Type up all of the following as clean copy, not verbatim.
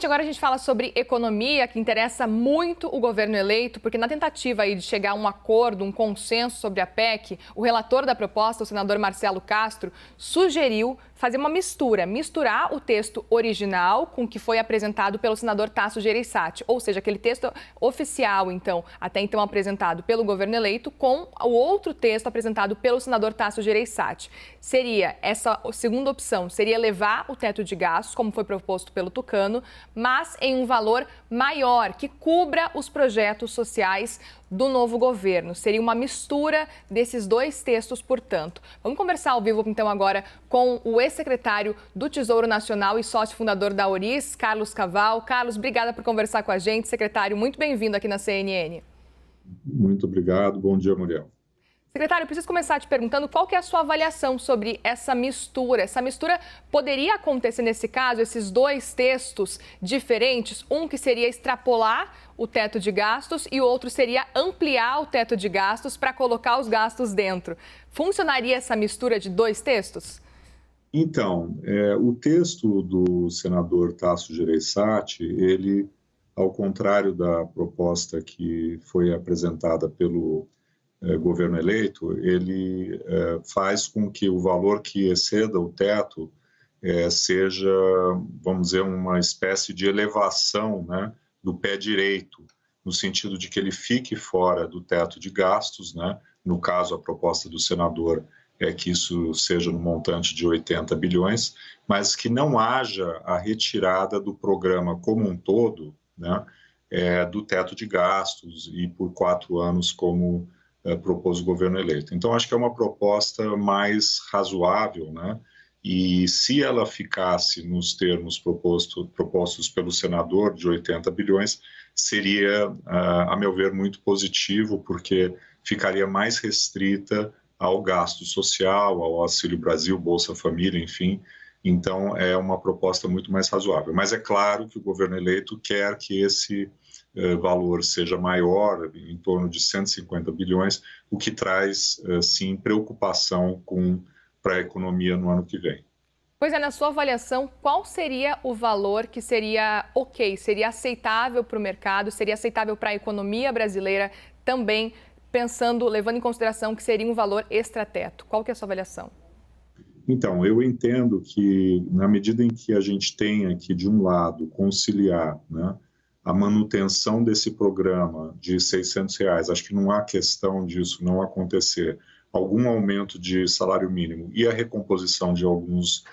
Agora a gente fala sobre economia, que interessa muito o governo eleito, porque na tentativa aí de chegar a um acordo, um consenso sobre a PEC, o relator da proposta, o senador Marcelo Castro, sugeriu fazer uma misturar o texto original com o que foi apresentado pelo senador Tasso Gereissati, ou seja, aquele texto oficial, então, até então apresentado pelo governo eleito, com o outro texto apresentado pelo senador Tasso Gereissati. Seria essa segunda opção, seria elevar o teto de gastos, como foi proposto pelo Tucano, mas em um valor maior, que cubra os projetos sociais do novo governo. Seria uma mistura desses dois textos, portanto. Vamos conversar ao vivo, então, agora com o ex-secretário do Tesouro Nacional e sócio fundador da Auris, Carlos Caval. Carlos, obrigada por conversar com a gente. Secretário, muito bem-vindo aqui na CNN. Muito obrigado. Bom dia, Muriel. Secretário, eu preciso começar te perguntando qual que é a sua avaliação sobre essa mistura. Essa mistura poderia acontecer nesse caso, esses dois textos diferentes, um que seria extrapolar o teto de gastos e o outro seria ampliar o teto de gastos para colocar os gastos dentro. Funcionaria essa mistura de dois textos? Então, o texto do senador Tasso Gereissati, ele, ao contrário da proposta que foi apresentada pelo governo eleito, ele faz com que o valor que exceda o teto seja, vamos dizer, uma espécie de elevação, né, do pé direito, no sentido de que ele fique fora do teto de gastos, né? No caso, a proposta do senador é que isso seja no montante de 80 bilhões, mas que não haja a retirada do programa como um todo, né, do teto de gastos e por 4 anos como propôs o governo eleito. Então, acho que é uma proposta mais razoável, né? E se ela ficasse nos termos propostos pelo senador, de 80 bilhões, seria, a meu ver, muito positivo, porque ficaria mais restrita ao gasto social, ao Auxílio Brasil, Bolsa Família, enfim. Então, é uma proposta muito mais razoável. Mas é claro que o governo eleito quer que esse valor seja maior, em torno de 150 bilhões, o que traz, sim, preocupação para a economia no ano que vem. Pois é, na sua avaliação, qual seria o valor que seria seria aceitável para o mercado, seria aceitável para a economia brasileira também, levando em consideração que seria um valor extrateto? Qual que é a sua avaliação? Então, eu entendo que, na medida em que a gente tenha que, de um lado, conciliar, né, a manutenção desse programa de R$600, acho que não há questão disso não acontecer, algum aumento de salário mínimo e a recomposição de alguns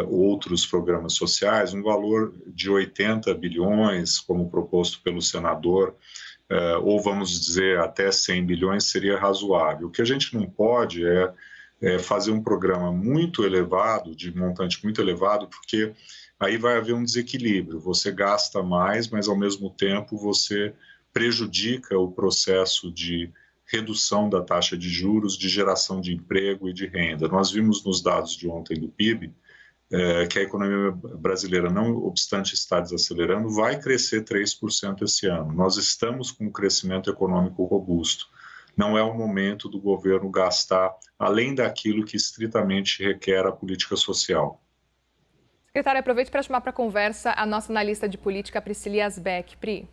outros programas sociais, um valor de 80 bilhões, como proposto pelo senador, ou vamos dizer até 100 bilhões, seria razoável. O que a gente não pode é fazer um programa muito elevado, de montante muito elevado, porque aí vai haver um desequilíbrio. Você gasta mais, mas ao mesmo tempo você prejudica o processo de redução da taxa de juros, de geração de emprego e de renda. Nós vimos nos dados de ontem do PIB que a economia brasileira, não obstante estar desacelerando, vai crescer 3% esse ano. Nós estamos com um crescimento econômico robusto. Não é o momento do governo gastar além daquilo que estritamente requer a política social. Secretário, aproveite para chamar para a conversa a nossa analista de política, Priscila Asbeck. Pri.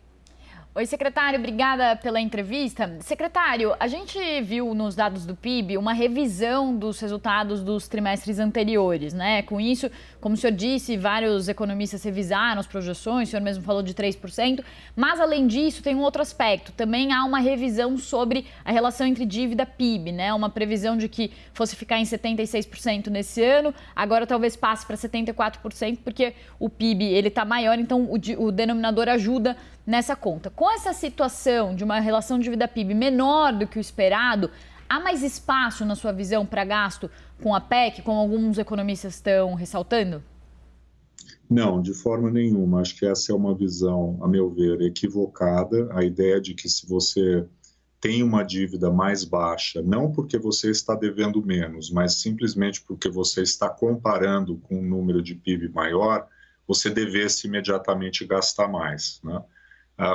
Oi, secretário, obrigada pela entrevista. Secretário, a gente viu nos dados do PIB uma revisão dos resultados dos trimestres anteriores, né? Com isso, como o senhor disse, vários economistas revisaram as projeções, o senhor mesmo falou de 3%, mas além disso tem um outro aspecto, também há uma revisão sobre a relação entre dívida e PIB, né? Uma previsão de que fosse ficar em 76% nesse ano, agora talvez passe para 74%, porque o PIB ele está maior, então o denominador ajuda nessa conta. Com essa situação de uma relação dívida-PIB menor do que o esperado, há mais espaço, na sua visão, para gasto com a PEC, como alguns economistas estão ressaltando? Não, de forma nenhuma. Acho que essa é uma visão, a meu ver, equivocada. A ideia de que se você tem uma dívida mais baixa, não porque você está devendo menos, mas simplesmente porque você está comparando com um número de PIB maior, você devesse imediatamente gastar mais, né?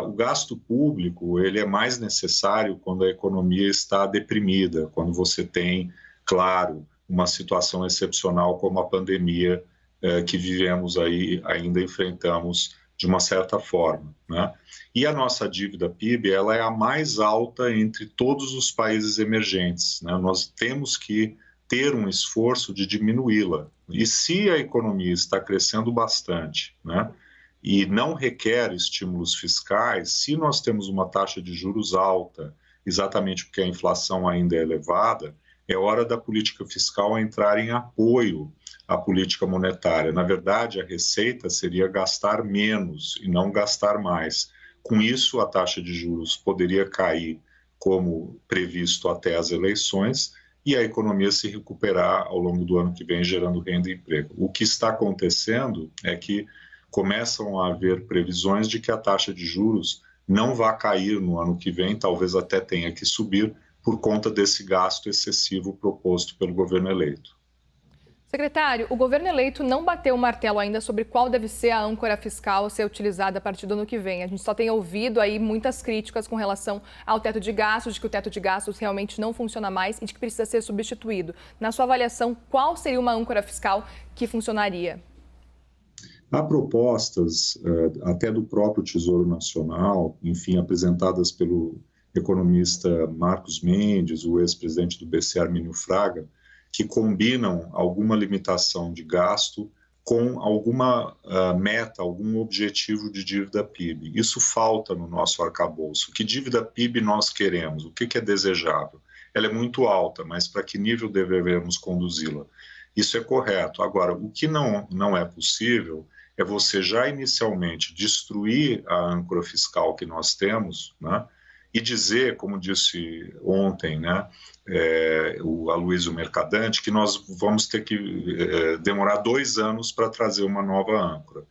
O gasto público ele é mais necessário quando a economia está deprimida, quando você tem, claro, uma situação excepcional como a pandemia que vivemos aí, ainda enfrentamos de uma certa forma, né? E a nossa dívida PIB, ela é a mais alta entre todos os países emergentes, né? Nós temos que ter um esforço de diminuí-la. E se a economia está crescendo bastante, né, e não requer estímulos fiscais, se nós temos uma taxa de juros alta, exatamente porque a inflação ainda é elevada, é hora da política fiscal entrar em apoio à política monetária. Na verdade, a receita seria gastar menos e não gastar mais. Com isso, a taxa de juros poderia cair, como previsto, até as eleições, e a economia se recuperar ao longo do ano que vem, gerando renda e emprego. O que está acontecendo é que começam a haver previsões de que a taxa de juros não vai cair no ano que vem, talvez até tenha que subir, por conta desse gasto excessivo proposto pelo governo eleito. Secretário, o governo eleito não bateu o martelo ainda sobre qual deve ser a âncora fiscal a ser utilizada a partir do ano que vem. A gente só tem ouvido aí muitas críticas com relação ao teto de gastos, de que o teto de gastos realmente não funciona mais e de que precisa ser substituído. Na sua avaliação, qual seria uma âncora fiscal que funcionaria? Há propostas, até do próprio Tesouro Nacional, enfim, apresentadas pelo economista Marcos Mendes, o ex-presidente do BC Armínio Fraga, que combinam alguma limitação de gasto com alguma meta, algum objetivo de dívida PIB. Isso falta no nosso arcabouço. Que dívida PIB nós queremos? O que é desejável? Ela é muito alta, mas para que nível devemos conduzi-la? Isso é correto. Agora, o que não é possível é você já inicialmente destruir a âncora fiscal que nós temos, né? E dizer, como disse ontem, né, o Aloysio Mercadante, que nós vamos ter que demorar 2 anos para trazer uma nova âncora.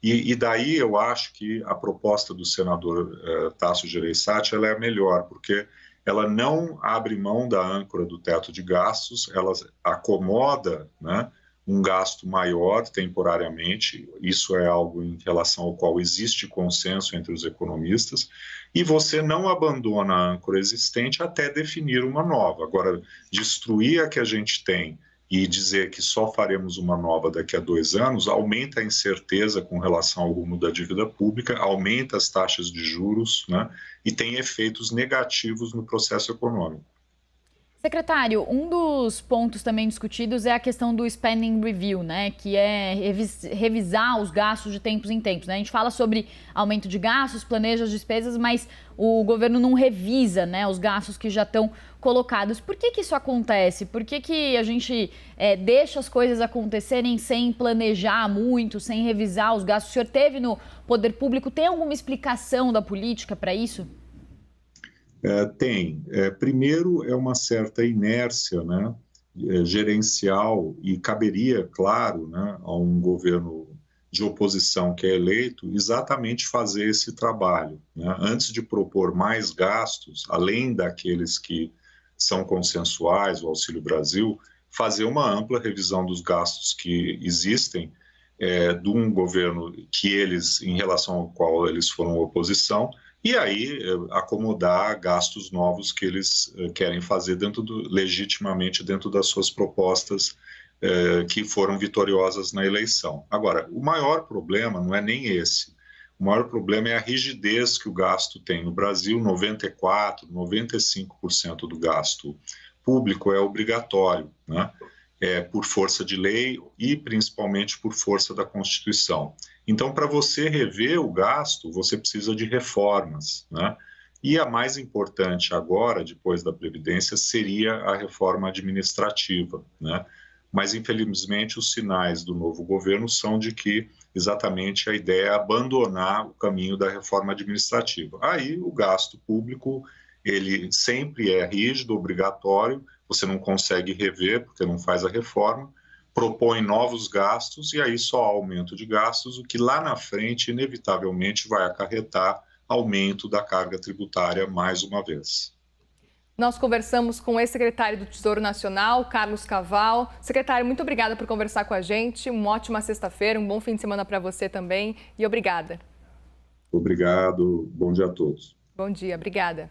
E daí eu acho que a proposta do senador Tasso Gereissati ela é a melhor, porque ela não abre mão da âncora do teto de gastos, ela acomoda, né, um gasto maior temporariamente, isso é algo em relação ao qual existe consenso entre os economistas, e você não abandona a âncora existente até definir uma nova. Agora, destruir a que a gente tem e dizer que só faremos uma nova daqui a 2 anos, aumenta a incerteza com relação ao rumo da dívida pública, aumenta as taxas de juros, né, e tem efeitos negativos no processo econômico. Secretário, um dos pontos também discutidos é a questão do spending review, né, que é revisar os gastos de tempos em tempos, né? A gente fala sobre aumento de gastos, planeja as despesas, mas o governo não revisa, né, os gastos que já estão colocados. Por que isso acontece? Por que a gente deixa as coisas acontecerem sem planejar muito, sem revisar os gastos? O senhor teve no poder público, tem alguma explicação da política para isso? Tem. Primeiro, é uma certa inércia, né, gerencial, e caberia, claro, né, a um governo de oposição que é eleito exatamente fazer esse trabalho, né, antes de propor mais gastos, além daqueles que são consensuais, o Auxílio Brasil, fazer uma ampla revisão dos gastos que existem de um governo que eles, em relação ao qual eles foram oposição, e aí acomodar gastos novos que eles querem fazer legitimamente dentro das suas propostas que foram vitoriosas na eleição. Agora, o maior problema não é nem esse. O maior problema é a rigidez que o gasto tem. No Brasil, 94%, 95% do gasto público é obrigatório, né? Por força de lei e principalmente por força da Constituição. Então, para você rever o gasto, você precisa de reformas, né? E a mais importante agora, depois da Previdência, seria a reforma administrativa, né? Mas, infelizmente, os sinais do novo governo são de que exatamente a ideia é abandonar o caminho da reforma administrativa. Aí, o gasto público, ele sempre é rígido, obrigatório, você não consegue rever porque não faz a reforma, propõe novos gastos e aí só há aumento de gastos, o que lá na frente, inevitavelmente, vai acarretar aumento da carga tributária mais uma vez. Nós conversamos com o ex-secretário do Tesouro Nacional, Carlos Caval. Secretário, muito obrigada por conversar com a gente. Uma ótima sexta-feira, um bom fim de semana para você também e obrigada. Obrigado, bom dia a todos. Bom dia, obrigada.